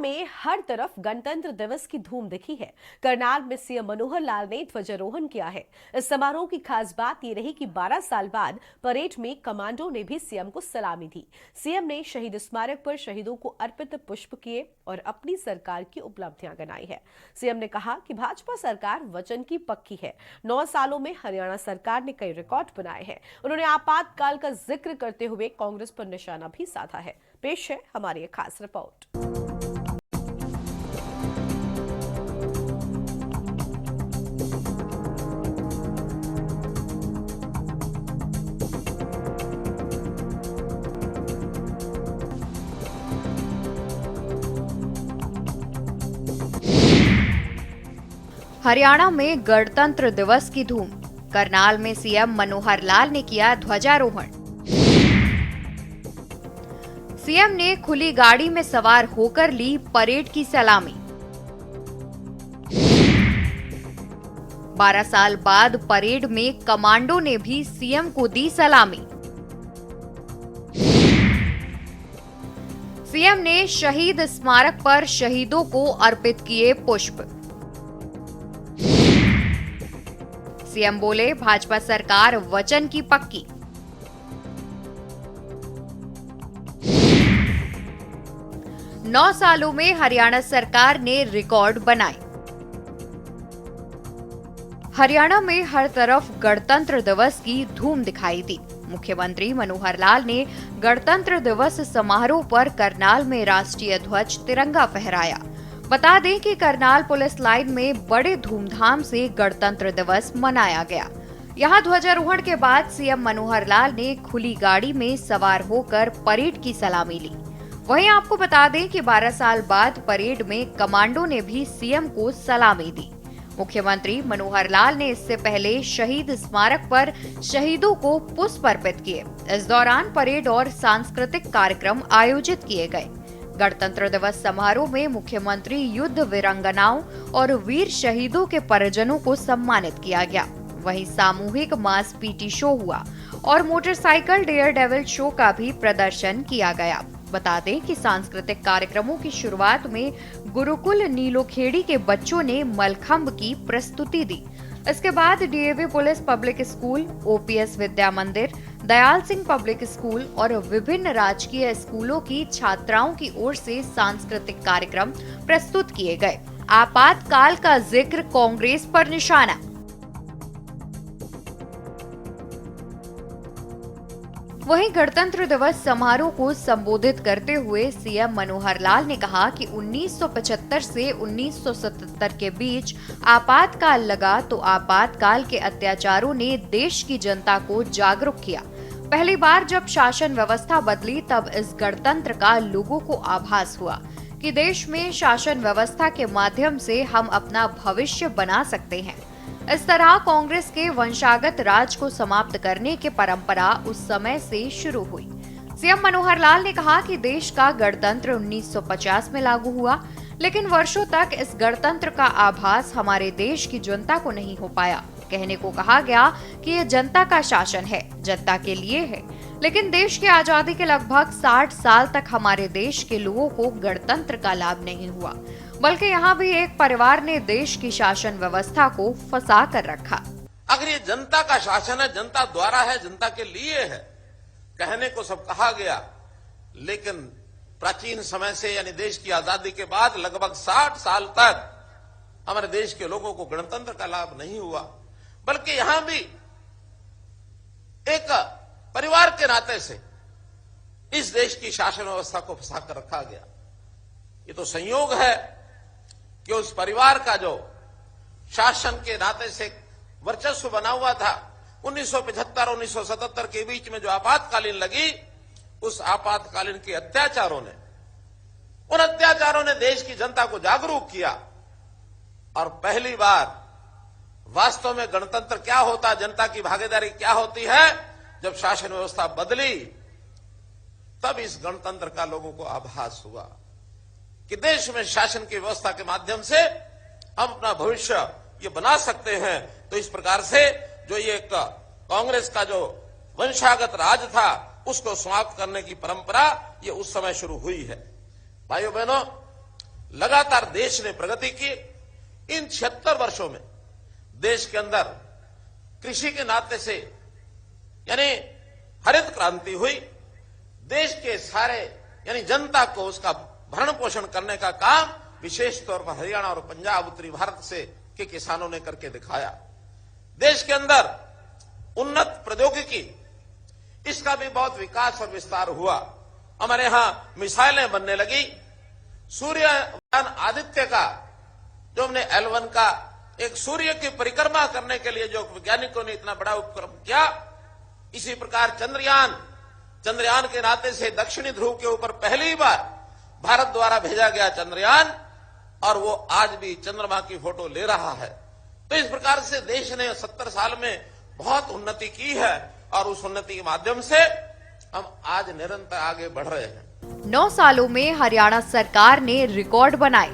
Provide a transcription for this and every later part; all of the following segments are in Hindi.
में हर तरफ गणतंत्र दिवस की धूम दिखी है। करनाल में सीएम मनोहर लाल ने ध्वजारोहण किया है। इस समारोह की खास बात ये रही कि 12 साल बाद परेड में कमांडो ने भी सीएम को सलामी दी। सीएम ने शहीद स्मारक पर शहीदों को अर्पित पुष्प किए और अपनी सरकार की उपलब्धियां गिनाई है। सीएम ने कहा कि भाजपा सरकार वचन की पक्की है। 9 सालों में हरियाणा सरकार ने कई रिकॉर्ड बनाए हैं। उन्होंने आपातकाल का जिक्र करते हुए कांग्रेस पर निशाना भी साधा है। पेश है हमारी एक खास रिपोर्ट। हरियाणा में गणतंत्र दिवस की धूम। करनाल में सीएम मनोहर लाल ने किया ध्वजारोहण। सीएम ने खुली गाड़ी में सवार होकर ली परेड की सलामी। 12 साल बाद परेड में कमांडो ने भी सीएम को दी सलामी। सीएम ने शहीद स्मारक पर शहीदों को अर्पित किए पुष्प। सीएम बोले, भाजपा सरकार वचन की पक्की। नौ सालों में हरियाणा सरकार ने रिकॉर्ड बनाए। हरियाणा में हर तरफ गणतंत्र दिवस की धूम दिखाई दी। मुख्यमंत्री मनोहर लाल ने गणतंत्र दिवस समारोह पर करनाल में राष्ट्रीय ध्वज तिरंगा फहराया। बता दें कि करनाल पुलिस लाइन में बड़े धूमधाम से गणतंत्र दिवस मनाया गया। यहां ध्वजारोहण के बाद सीएम मनोहर लाल ने खुली गाड़ी में सवार होकर परेड की सलामी ली। वहीं आपको बता दें कि 12 साल बाद परेड में कमांडो ने भी सीएम को सलामी दी। मुख्यमंत्री मनोहर लाल ने इससे पहले शहीद स्मारक पर शहीदों को पुष्प अर्पित किए। इस दौरान परेड और सांस्कृतिक कार्यक्रम आयोजित किए गए। गणतंत्र दिवस समारोह में मुख्यमंत्री युद्ध वीरांगनाओं और वीर शहीदों के परिजनों को सम्मानित किया गया। वहीं सामूहिक मास पीटी शो हुआ और मोटरसाइकिल डेयर डेविल शो का भी प्रदर्शन किया गया। बता दें कि सांस्कृतिक कार्यक्रमों की शुरुआत में गुरुकुल नीलोखेड़ी के बच्चों ने मलखंब की प्रस्तुति दी। इसके बाद DAV police public school, OPS Vidya Mandir, Dayal Singh public school और विभिन्न राजकीय स्कूलों की छात्राओं की ओर से सांस्कृतिक कार्यक्रम प्रस्तुत किए गए। आपातकाल का जिक्र, कांग्रेस पर निशाना। वहीं गणतंत्र दिवस समारोह को संबोधित करते हुए सीएम मनोहर लाल ने कहा कि 1975 से 1977 के बीच आपातकाल लगा तो आपातकाल के अत्याचारों ने देश की जनता को जागरूक किया। पहली बार जब शासन व्यवस्था बदली तब इस गणतंत्र का लोगों को आभास हुआ कि देश में शासन व्यवस्था के माध्यम से हम अपना भविष्य बना सकते हैं। इस तरह कांग्रेस के वंशागत राज को समाप्त करने की परंपरा उस समय से शुरू हुई। सीएम मनोहर लाल ने कहा कि देश का गणतंत्र 1950 में लागू हुआ, लेकिन वर्षों तक इस गणतंत्र का आभास हमारे देश की जनता को नहीं हो पाया। कहने को कहा गया कि ये जनता का शासन है, जनता के लिए है, लेकिन देश की आजादी के लगभग 60 साल तक हमारे देश के लोगों को गणतंत्र का लाभ नहीं हुआ, बल्कि यहाँ भी एक परिवार ने देश की शासन व्यवस्था को फंसा कर रखा। अगर ये जनता का शासन है, जनता द्वारा है, जनता के लिए है, कहने को सब कहा गया, लेकिन प्राचीन समय से यानी देश की आजादी के बाद लगभग 60 साल तक हमारे देश के लोगों को गणतंत्र का लाभ नहीं हुआ, बल्कि यहां भी एक परिवार के नाते से इस देश की शासन व्यवस्था को फंसा कर रखा गया। ये तो संयोग है कि उस परिवार का जो शासन के नाते से वर्चस्व बना हुआ था, 1975 और 1977 के बीच में जो आपातकालीन लगी, उस आपातकालीन के अत्याचारों ने देश की जनता को जागरूक किया और पहली बार वास्तव में गणतंत्र क्या होता, जनता की भागीदारी क्या होती है, जब शासन व्यवस्था बदली तब इस गणतंत्र का लोगों को आभास हुआ कि देश में शासन की व्यवस्था के माध्यम से हम अपना भविष्य ये बना सकते हैं। तो इस प्रकार से जो ये कांग्रेस का जो वंशागत राज था उसको समाप्त करने की परंपरा ये उस समय शुरू हुई है। भाइयों बहनों, लगातार देश ने प्रगति की। इन 76 वर्षों में देश के अंदर कृषि के नाते से यानी हरित क्रांति हुई। देश के सारे यानी जनता को उसका भरण पोषण करने का काम विशेष तौर पर हरियाणा और पंजाब उत्तरी भारत से के किसानों ने करके दिखाया। देश के अंदर उन्नत प्रौद्योगिकी इसका भी बहुत विकास और विस्तार हुआ। हमारे यहां मिसाइलें बनने लगी। सूर्ययान आदित्य का जो हमने L1 का एक सूर्य की परिक्रमा करने के लिए जो वैज्ञानिकों ने इतना बड़ा उपक्रम किया, इसी प्रकार चंद्रयान के नाते से दक्षिणी ध्रुव के ऊपर पहली बार भारत द्वारा भेजा गया चंद्रयान, और वो आज भी चंद्रमा की फोटो ले रहा है। तो इस प्रकार से देश ने 70 साल में बहुत उन्नति की है, और उस उन्नति के माध्यम से हम आज निरंतर आगे बढ़ रहे हैं। 9 सालों में हरियाणा सरकार ने रिकॉर्ड बनाए।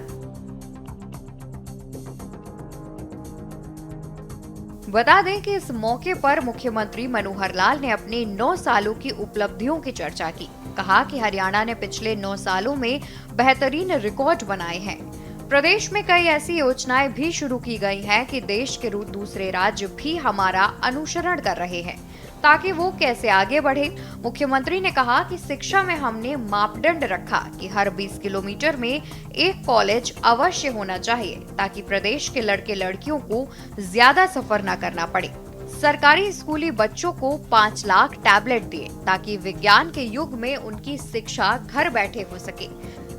बता दें कि इस मौके पर मुख्यमंत्री मनोहर लाल ने अपने 9 सालों की उपलब्धियों की चर्चा की। कहा कि हरियाणा ने पिछले 9 सालों में बेहतरीन रिकॉर्ड बनाए हैं। प्रदेश में कई ऐसी योजनाएं भी शुरू की गई हैं कि देश के दूसरे राज्य भी हमारा अनुसरण कर रहे हैं ताकि वो कैसे आगे बढ़े। मुख्यमंत्री ने कहा कि शिक्षा में हमने मापदंड रखा कि हर 20 किलोमीटर में एक कॉलेज अवश्य होना चाहिए ताकि प्रदेश के लड़के लड़कियों को ज्यादा सफर न करना पड़े। सरकारी स्कूली बच्चों को 5 लाख टैबलेट दिए ताकि विज्ञान के युग में उनकी शिक्षा घर बैठे हो सके।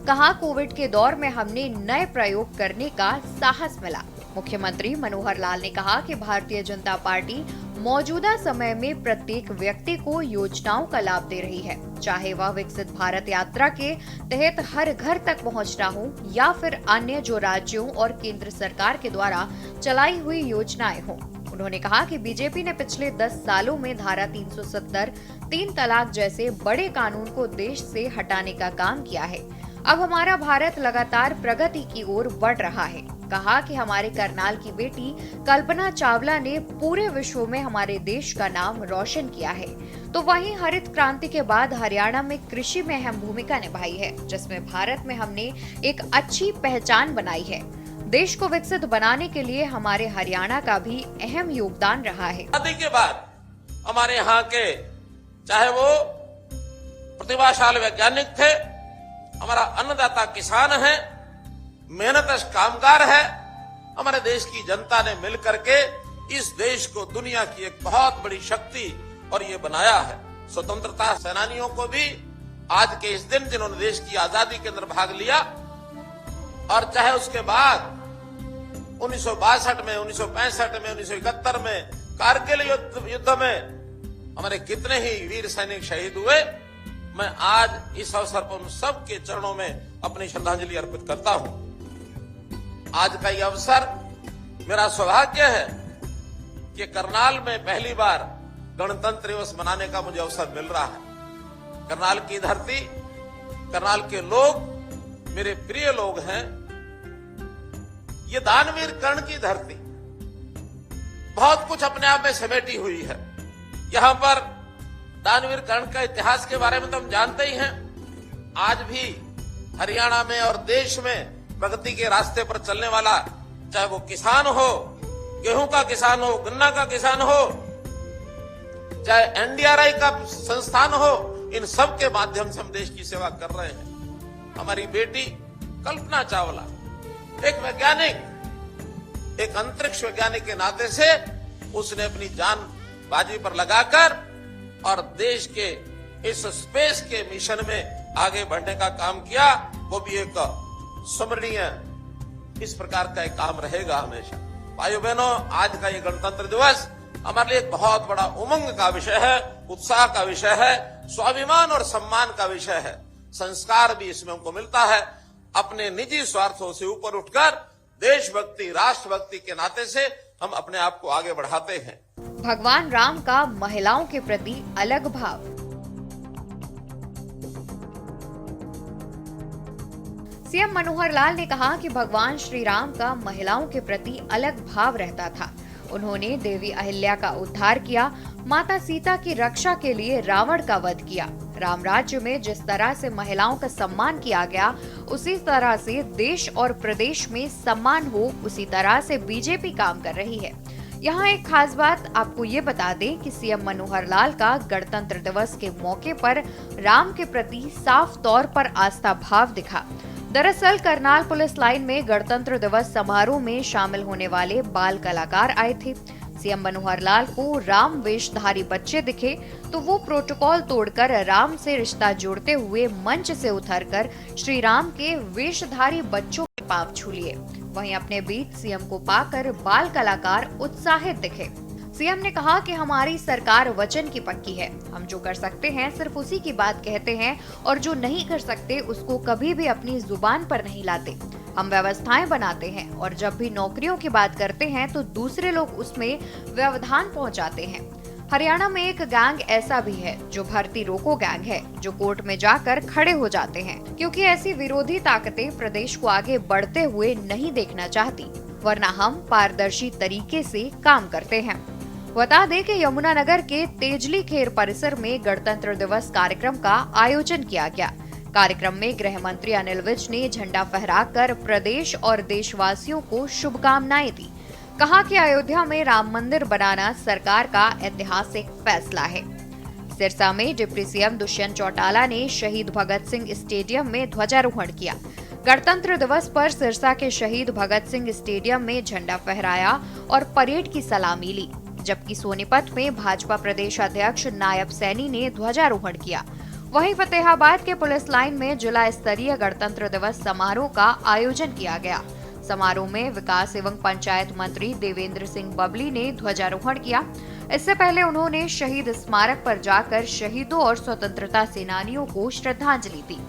कहा कोविड के दौर में हमने नए प्रयोग करने का साहस मिला। मुख्यमंत्री मनोहर लाल ने कहा कि भारतीय जनता पार्टी मौजूदा समय में प्रत्येक व्यक्ति को योजनाओं का लाभ दे रही है, चाहे वह विकसित भारत यात्रा के तहत हर घर तक पहुंचना हो या फिर अन्य जो राज्यों और केंद्र सरकार के द्वारा चलाई हुई योजनाएं हो। उन्होंने कहा कि बीजेपी ने पिछले 10 सालों में धारा 370, 3 तलाक जैसे बड़े कानून को देश से हटाने का काम किया है। अब हमारा भारत लगातार प्रगति की ओर बढ़ रहा है। कहा कि हमारे करनाल की बेटी कल्पना चावला ने पूरे विश्व में हमारे देश का नाम रोशन किया है। तो वहीं हरित क्रांति के बाद हरियाणा में कृषि में अहम भूमिका निभाई है, जिसमें भारत में हमने एक अच्छी पहचान बनाई है। देश को विकसित बनाने के लिए हमारे हरियाणा का भी अहम योगदान रहा है। शादी के बाद हमारे यहाँ के चाहे वो प्रतिभाशाली वैज्ञानिक थे, हमारा अन्नदाता किसान है, मेहनतकश कामगार है, हमारे देश की जनता ने मिलकर के इस देश को दुनिया की एक बहुत बड़ी शक्ति और ये बनाया है। स्वतंत्रता सेनानियों को भी आज के इस दिन जिन्होंने देश की आजादी के अंदर भाग लिया, और चाहे उसके बाद 1962 में, 1965 में, 1971 में कारगिल युद्ध में हमारे कितने ही वीर सैनिक शहीद हुए। मैं आज इस अवसर पर उन सब के चरणों में अपनी श्रद्धांजलि अर्पित करता हूं। आज का ये अवसर मेरा सौभाग्य है कि करनाल में पहली बार गणतंत्र दिवस मनाने का मुझे अवसर मिल रहा है। करनाल की धरती, करनाल के लोग मेरे प्रिय लोग हैं। ये दानवीर कर्ण की धरती बहुत कुछ अपने आप में समेटी हुई है। यहां पर दानवीर कर्ण का इतिहास के बारे में तो हम जानते ही हैं। आज भी हरियाणा में और देश में प्रगति के रास्ते पर चलने वाला, चाहे वो किसान हो, गेहूं का किसान हो, गन्ना का किसान हो, चाहे NDRI का संस्थान हो, इन सब के माध्यम से हम देश की सेवा कर रहे हैं। हमारी बेटी कल्पना चावला एक वैज्ञानिक, एक अंतरिक्ष वैज्ञानिक के नाते से उसने अपनी जान बाजी पर लगाकर और देश के इस स्पेस के मिशन में आगे बढ़ने का काम किया। वो भी एक स्मरणीय इस प्रकार का एक काम रहेगा हमेशा। भाइयों बहनों, आज का ये गणतंत्र दिवस हमारे लिए एक बहुत बड़ा उमंग का विषय है, उत्साह का विषय है, स्वाभिमान और सम्मान का विषय है। संस्कार भी इसमें हमको मिलता है। अपने निजी स्वार्थों से ऊपर उठकर देशभक्ति, राष्ट्रभक्ति के नाते से हम अपने आप को आगे बढ़ाते हैं। भगवान राम का महिलाओं के प्रति अलग भाव। सीएम मनोहर लाल ने कहा कि भगवान श्री राम का महिलाओं के प्रति अलग भाव रहता था। उन्होंने देवी अहिल्या का उद्धार किया, माता सीता की रक्षा के लिए रावण का वध किया। राम राज्य में जिस तरह से महिलाओं का सम्मान किया गया, उसी तरह से देश और प्रदेश में सम्मान हो, उसी तरह से बीजेपी काम कर रही है। यहाँ एक खास बात आपको ये बता दें कि सीएम मनोहर लाल का गणतंत्र दिवस के मौके पर राम के प्रति साफ तौर पर आस्था भाव दिखा। दरअसल करनाल पुलिस लाइन में गणतंत्र दिवस समारोह में शामिल होने वाले बाल कलाकार आए थे। सीएम मनोहर लाल को राम वेशधारी बच्चे दिखे तो वो प्रोटोकॉल तोड़कर राम से रिश्ता जोड़ते हुए मंच से उतरकर श्री राम के वेशधारी बच्चों के पांव छू लिए। वहीं अपने बीच सीएम को पाकर बाल कलाकार उत्साहित दिखे। सीएम ने कहा कि हमारी सरकार वचन की पक्की है, हम जो कर सकते हैं सिर्फ उसी की बात कहते हैं और जो नहीं कर सकते उसको कभी भी अपनी जुबान पर नहीं लाते। हम व्यवस्थाएं बनाते हैं और जब भी नौकरियों की बात करते हैं तो दूसरे लोग उसमें व्यवधान पहुंचाते हैं। हरियाणा में एक गैंग ऐसा भी है जो भर्ती रोको गैंग है, जो कोर्ट में जाकर खड़े हो जाते हैं, क्योंकि ऐसी विरोधी ताकतें प्रदेश को आगे बढ़ते हुए नहीं देखना चाहती, वरना हम पारदर्शी तरीके से काम करते हैं। बता दें कि यमुनानगर के तेजली खेर परिसर में गणतंत्र दिवस कार्यक्रम का आयोजन किया गया। कार्यक्रम में गृह मंत्री अनिल विज ने झंडा फहराकर प्रदेश और देशवासियों को शुभकामनाएं दी। कहा कि अयोध्या में राम मंदिर बनाना सरकार का ऐतिहासिक फैसला है। सिरसा में डिप्टी सीएम दुष्यंत चौटाला ने शहीद भगत सिंह स्टेडियम में ध्वजारोहण किया। गणतंत्र दिवस पर सिरसा के शहीद भगत सिंह स्टेडियम में झंडा फहराया और परेड की सलामी ली, जबकि सोनीपत में भाजपा प्रदेश अध्यक्ष नायब सैनी ने ध्वजारोहण किया। वहीं फतेहाबाद के पुलिस लाइन में जिला स्तरीय गणतंत्र दिवस समारोह का आयोजन किया गया। समारोह में विकास एवं पंचायत मंत्री देवेंद्र सिंह बबली ने ध्वजारोहण किया। इससे पहले उन्होंने शहीद स्मारक पर जाकर शहीदों और स्वतंत्रता सेनानियों को श्रद्धांजलि दी।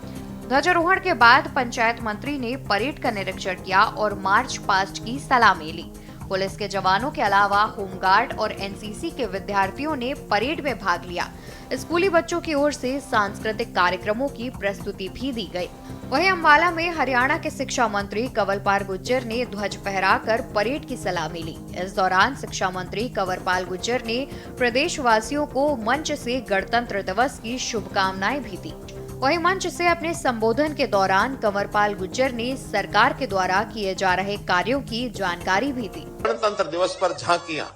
ध्वजारोहण के बाद पंचायत मंत्री ने परेड का निरीक्षण किया और मार्च पास्ट की सलामी ली। पुलिस के जवानों के अलावा होमगार्ड और एनसीसी के विद्यार्थियों ने परेड में भाग लिया। स्कूली बच्चों की ओर से सांस्कृतिक कार्यक्रमों की प्रस्तुति भी दी गई। वहीं अम्बाला में हरियाणा के शिक्षा मंत्री कंवरपाल गुर्जर ने ध्वज फहराकर परेड की सलामी ली। इस दौरान शिक्षा मंत्री कंवरपाल गुर्जर ने प्रदेशवासियों को मंच से गणतंत्र दिवस की शुभकामनाएं भी दी। वहीं मंच से अपने संबोधन के दौरान कंवरपाल गुर्जर ने सरकार के द्वारा किए जा रहे कार्यों की जानकारी भी दी। गणतंत्र दिवस पर झांकियां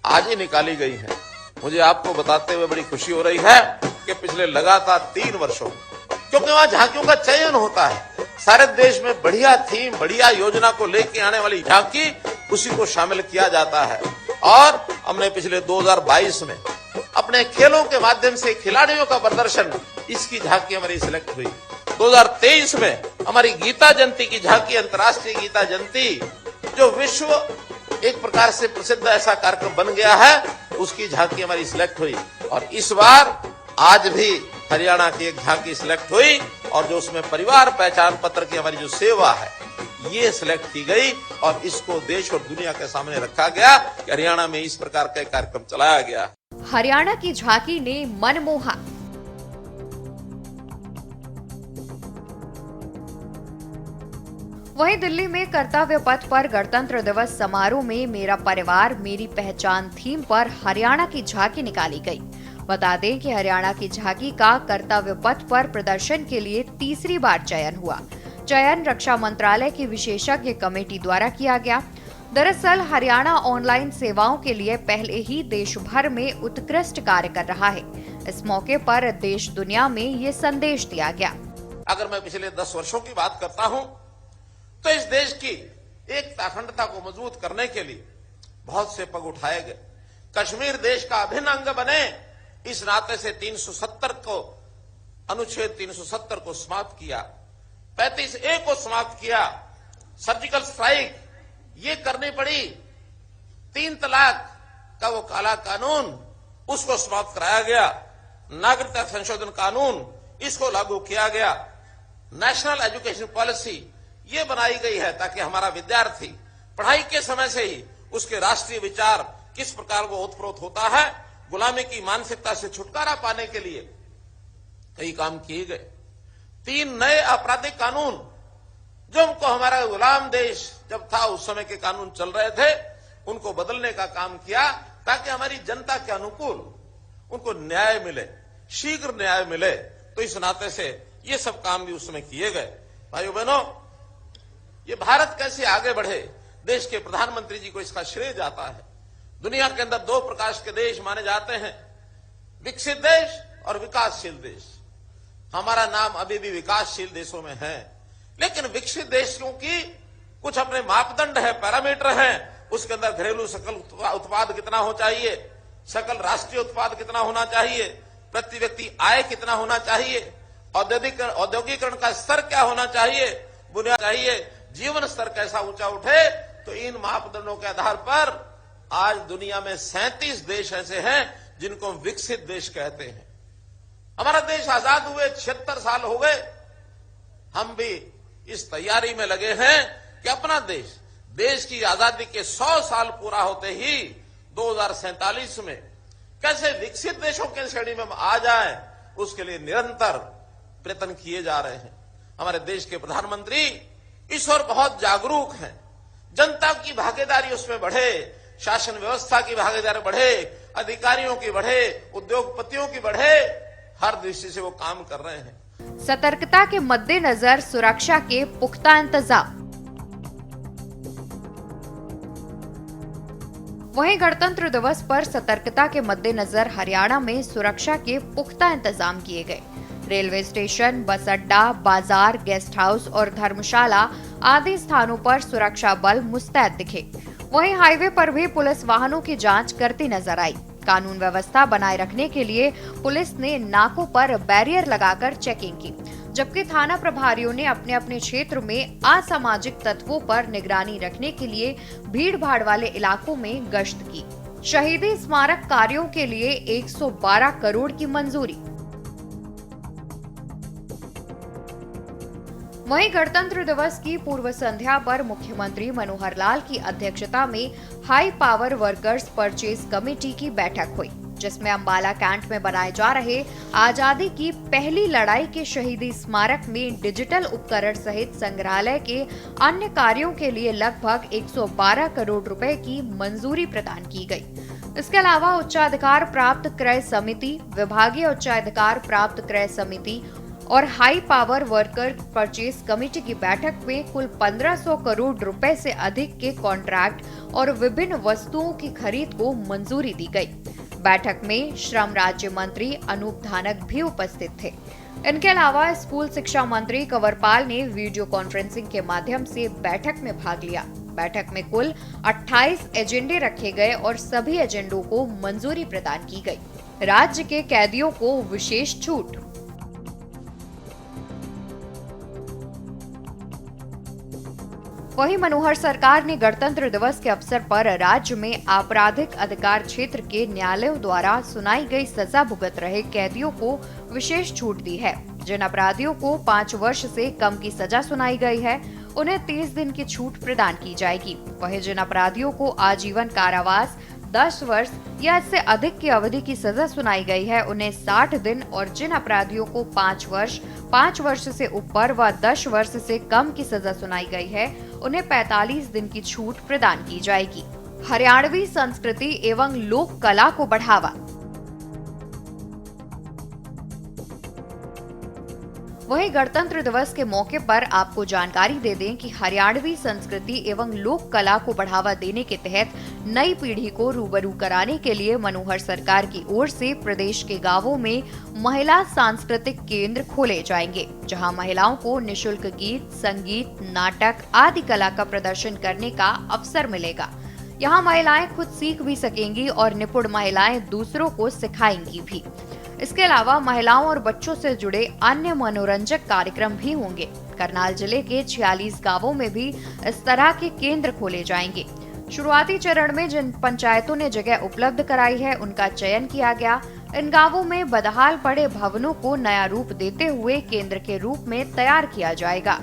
आज ही निकाली गई हैं। मुझे आपको बताते हुए बड़ी खुशी हो रही है कि पिछले लगातार 3 वर्षों, क्योंकि वहाँ झांकियों का चयन होता है, सारे देश में बढ़िया थीम, बढ़िया योजना को लेके आने वाली झांकी, उसी को शामिल किया जाता है। और हमने पिछले 2022 में अपने खेलों के माध्यम से खिलाड़ियों का प्रदर्शन, इसकी झांकी हमारी सिलेक्ट हुई। 2023 में हमारी गीता जयंती की झांकी, अंतर्राष्ट्रीय गीता जयंती, जो विश्व एक प्रकार से प्रसिद्ध ऐसा कार्यक्रम बन गया है, उसकी झांकी हमारी सिलेक्ट हुई। और इस बार आज भी हरियाणा की एक झांकी सिलेक्ट हुई और जो उसमें परिवार पहचान पत्र की हमारी जो सेवा है, ये सिलेक्ट की गई और इसको देश और दुनिया के सामने रखा गया कि हरियाणा में इस प्रकार का कार्यक्रम चलाया गया। हरियाणा की झांकी ने मन मोहा। वहीं दिल्ली में कर्तव्य पथ पर गणतंत्र दिवस समारोह में मेरा परिवार मेरी पहचान थीम पर हरियाणा की झांकी निकाली गई। बता दें कि हरियाणा की झांकी का कर्तव्य पथ पर प्रदर्शन के लिए तीसरी बार चयन हुआ। चयन रक्षा मंत्रालय की विशेषज्ञ कमेटी द्वारा किया गया। दरअसल हरियाणा ऑनलाइन सेवाओं के लिए पहले ही देश भर में उत्कृष्ट कार्य कर रहा है। इस मौके पर देश दुनिया में ये संदेश दिया गया। अगर मैं पिछले 10 वर्षों की बात करता हूं तो इस देश की एकता अखंडता को मजबूत करने के लिए बहुत से पग उठाए गए। कश्मीर देश का अभिन्न अंग बने, इस नाते से 370 को, अनुच्छेद 370 को समाप्त किया, 35A को समाप्त किया, सर्जिकल स्ट्राइक ये करनी पड़ी, 3 तलाक का वो काला कानून, उसको समाप्त कराया गया, नागरिकता संशोधन कानून, इसको लागू किया गया, नेशनल एजुकेशन पॉलिसी ये बनाई गई है ताकि हमारा विद्यार्थी पढ़ाई के समय से ही उसके राष्ट्रीय विचार किस प्रकार वो ओतप्रोत होता है, गुलामी की मानसिकता से छुटकारा पाने के लिए कई काम किए गए। 3 नए आपराधिक कानून, जो हमको हमारा गुलाम देश जब था उस समय के कानून चल रहे थे, उनको बदलने का काम किया ताकि हमारी जनता के अनुकूल उनको न्याय मिले, शीघ्र न्याय मिले, तो इस नाते से ये सब काम भी उसमें किए गए। भाइयों बहनों, ये भारत कैसे आगे बढ़े, देश के प्रधानमंत्री जी को इसका श्रेय जाता है। दुनिया के अंदर दो प्रकार के देश माने जाते हैं, विकसित देश और विकासशील देश। हमारा नाम अभी भी विकासशील देशों में है, लेकिन विकसित देशों की कुछ अपने मापदंड है, पैरामीटर हैं। उसके अंदर घरेलू सकल उत्पाद कितना हो चाहिए, सकल राष्ट्रीय उत्पाद कितना होना चाहिए, प्रति व्यक्ति आय कितना होना चाहिए, औद्योगिकरण का स्तर क्या होना चाहिए, बुनियाद चाहिए, जीवन स्तर कैसा ऊंचा उठे। तो इन मापदंडों के आधार पर आज दुनिया में 37 देश ऐसे हैं जिनको विकसित देश कहते हैं। हमारा देश आजाद हुए 76 साल हो गए। हम भी इस तैयारी में लगे हैं कि अपना देश की आजादी के 100 साल पूरा होते ही 2047 में कैसे विकसित देशों के श्रेणी में आ जाए, उसके लिए निरंतर प्रयत्न किए जा रहे हैं। हमारे देश के प्रधानमंत्री इस ओर बहुत जागरूक हैं। जनता की भागीदारी उसमें बढ़े, शासन व्यवस्था की भागीदारी बढ़े, अधिकारियों की बढ़े, उद्योगपतियों की बढ़े, हर दृष्टि से वो काम कर रहे हैं। सतर्कता के मद्देनजर सुरक्षा के पुख्ता इंतजाम। वहीं गणतंत्र दिवस पर सतर्कता के मद्देनजर हरियाणा में सुरक्षा के पुख्ता इंतजाम किए गए। रेलवे स्टेशन, बस अड्डा, बाजार, गेस्ट हाउस और धर्मशाला आदि स्थानों पर सुरक्षा बल मुस्तैद दिखे। वहीं हाईवे पर भी पुलिस वाहनों की जांच करती नजर आई। कानून व्यवस्था बनाए रखने के लिए पुलिस ने नाकों पर बैरियर लगाकर चेकिंग की, जबकि थाना प्रभारियों ने अपने अपने क्षेत्र में असामाजिक तत्वों पर निगरानी रखने के लिए भीड़ भाड़ वाले इलाकों में गश्त की। शहीदी स्मारक कार्यों के लिए 112 करोड़ की मंजूरी। वहीं गणतंत्र दिवस की पूर्व संध्या पर मुख्यमंत्री मनोहर लाल की अध्यक्षता में high power workers purchase committee की बैठक हुई, जिसमें अंबाला कैंट में बनाए जा रहे आजादी की पहली लड़ाई के शहीदी स्मारक में डिजिटल उपकरण सहित संग्रहालय के अन्य कार्यों के लिए लगभग 112 करोड़ रुपए की मंजूरी प्रदान की गई। इसके अलावा उच्चाधिकार प्राप्त क्रय समिति, विभागीय उच्चाधिकार प्राप्त क्रय समिति और high power worker purchase committee की बैठक में कुल 1500 करोड़ रुपए से अधिक के कॉन्ट्रैक्ट और विभिन्न वस्तुओं की खरीद को मंजूरी दी गई। बैठक में श्रम राज्य मंत्री अनूप धानक भी उपस्थित थे। इनके अलावा स्कूल शिक्षा मंत्री कंवरपाल ने वीडियो कॉन्फ्रेंसिंग के माध्यम से बैठक में भाग लिया। बैठक में कुल 28 एजेंडे रखे गए और सभी एजेंडों को मंजूरी प्रदान की गई। राज्य के कैदियों को विशेष छूट। वहीं मनोहर सरकार ने गणतंत्र दिवस के अवसर पर राज्य में आपराधिक अधिकार क्षेत्र के न्यायालयों द्वारा सुनाई गई सजा भुगत रहे कैदियों को विशेष छूट दी है। जिन अपराधियों को 5 वर्ष से कम की सजा सुनाई गई है, उन्हें 30 दिन की छूट प्रदान की जाएगी। वहीं जिन अपराधियों को आजीवन कारावास, 10 वर्ष या इससे अधिक की अवधि की सजा सुनाई गई है, उन्हें 60 दिन और जिन अपराधियों को 5 वर्ष से ऊपर व 10 वर्ष से कम की सजा सुनाई गई है, उन्हें 45 दिन की छूट प्रदान की जाएगी। हरियाणवी संस्कृति एवं लोक कला को बढ़ावा। वहीं गणतंत्र दिवस के मौके पर आपको जानकारी दे दें कि हरियाणवी संस्कृति एवं लोक कला को बढ़ावा देने के तहत नई पीढ़ी को रूबरू कराने के लिए मनोहर सरकार की ओर से प्रदेश के गांवों में महिला सांस्कृतिक केंद्र खोले जाएंगे, जहां महिलाओं को निशुल्क गीत, संगीत, नाटक आदि कला का प्रदर्शन करने का अवसर मिलेगा। यहाँ महिलाएं खुद सीख भी सकेंगी और निपुण महिलाएं दूसरों को सिखाएंगी भी। इसके अलावा महिलाओं और बच्चों से जुड़े अन्य मनोरंजक कार्यक्रम भी होंगे। करनाल जिले के 46 गांवों में भी इस तरह के केंद्र खोले जाएंगे। शुरुआती चरण में जिन पंचायतों ने जगह उपलब्ध कराई है, उनका चयन किया गया। इन गांवों में बदहाल पड़े भवनों को नया रूप देते हुए केंद्र के रूप में तैयार किया जाएगा।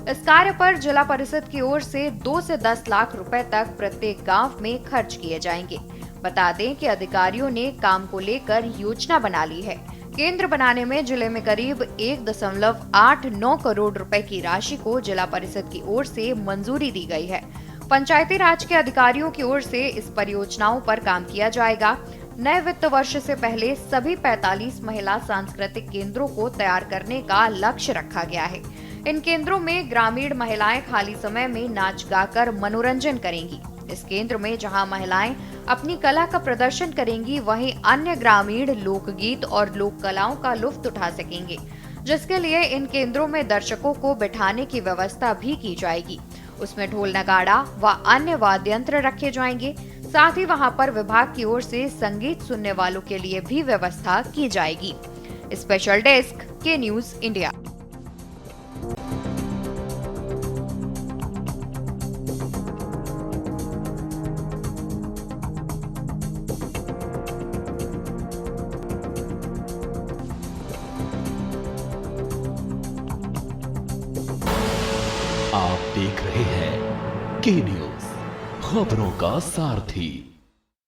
इस कार्य पर जिला परिषद की ओर से 2 से 10 लाख रुपए तक प्रत्येक गांव में खर्च किए जाएंगे। बता दें कि अधिकारियों ने काम को लेकर योजना बना ली है। केंद्र बनाने में जिले में करीब 1.89 करोड़ रुपए की राशि को जिला परिषद की ओर से मंजूरी दी गई है। पंचायती राज के अधिकारियों की ओर से इस परियोजनाओं पर काम किया जाएगा। नए वित्त वर्ष से पहले सभी 45 महिला सांस्कृतिक केंद्रों को तैयार करने का लक्ष्य रखा गया है। इन केंद्रों में ग्रामीण महिलाएं खाली समय में नाच गाकर मनोरंजन करेंगी। इस केंद्र में जहां महिलाएं अपनी कला का प्रदर्शन करेंगी, वहीं अन्य ग्रामीण लोकगीत और लोक कलाओं का लुत्फ उठा सकेंगे, जिसके लिए इन केंद्रों में दर्शकों को बिठाने की व्यवस्था भी की जाएगी। उसमें ढोल नगाड़ा व अन्य वाद्य यंत्र रखे जाएंगे। साथ ही वहां पर विभाग की ओर से संगीत सुनने वालों के लिए भी व्यवस्था की जाएगी। स्पेशल डेस्क के न्यूज इंडिया। आप देख रहे हैं के न्यूज, खबरों का सारथी।